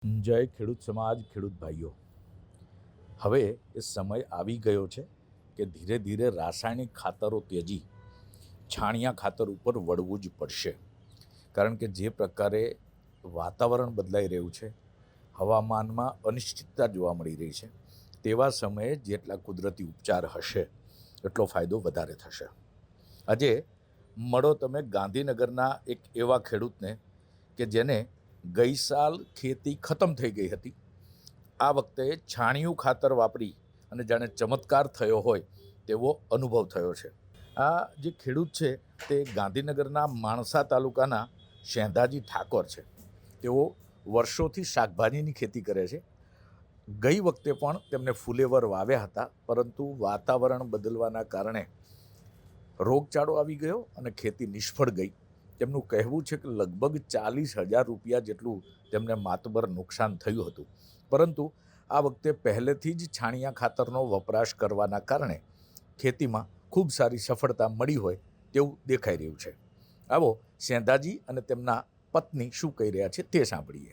જય ખેડૂત સમાજ, ખેડૂત ભાઈઓ, હવે એ સમય આવી ગયો છે કે ધીરે ધીરે રાસાયણિક ખાતરો ત્યજી છાણિયા ખાતર ઉપર વળવું જ પડશે. કારણ કે જે પ્રકારે વાતાવરણ બદલાઈ રહ્યું છે, હવામાનમાં અનિશ્ચિતતા જોવા મળી રહી છે, તેવા સમયે જેટલા કુદરતી ઉપચાર હશે એટલો ફાયદો વધારે થશે. આજે મળો તમે ગાંધીનગરના એક એવા ખેડૂતને કે જેને ગઈ સાલ ખેતી ખતમ થઈ ગઈ હતી, આ વખતે છાણિયું ખાતર વાપરી અને જાણે ચમત્કાર થયો હોય તેવો અનુભવ થયો છે. આ જે ખેડૂત છે તે ગાંધીનગરના માણસા તાલુકાના શેંધાજી ઠાકોર છે. તેઓ વર્ષોથી શાકભાજીની ખેતી કરે છે. ગઈ વખતે પણ તેમને ફુલેવર વાવ્યા હતા, પરંતુ વાતાવરણ બદલવાના કારણે રોગચાળો આવી ગયો અને ખેતી નિષ્ફળ ગઈ. તેમનું કહેવું છે કે લગભગ 40,000 રૂપિયા જેટલું તેમને માતબર નુકસાન થયું હતું. પરંતુ આ વખતે પહેલેથી જ છાણિયા ખાતરનો વપરાશ કરવાના કારણે ખેતીમાં ખૂબ સારી સફળતા મળી હોય તેવું દેખાઈ રહ્યું છે. આવો શેંધાજી અને તેમના પત્ની શું કહી રહ્યા છે તે સાંભળીએ.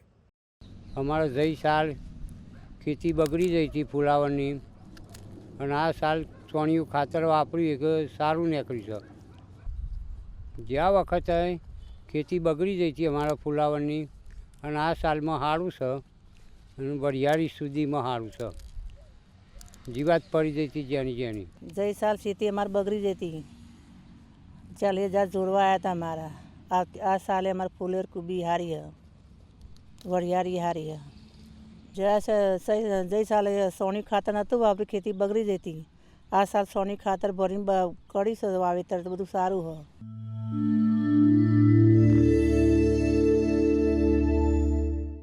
અમારે ગઈ સાલ ખેતી બગડી ગઈ હતી ફુલાવરની, અને આ સાલ છાણિયું ખાતર વાપર્યું કે સારું નીકળ્યું છે. જ્યાં વખતે ખેતી બગડી ગઈ હતી અમારા ફુલાવરની, અને આ સાલમાં સારું છે અને વરિયાળી સુધીમાં સારું છે. જીવાત પડી ગઈ હતી જેની ગઈ સાલ ખેતી અમારે બગડી ગઈ હતી, 40,000 જોડવા આવ્યા હતા અમારા. આ સાલે અમારે ફુલેર કુબી હારી है, વરિયાળી હારી है. જઈ સાલે સોની ખાતર નહોતું વાપરી, ખેતી બગડી જતી. આ સાલ સોની ખાતર ભરીને કરી છે વાવેતર, તો બધું સારું હોય.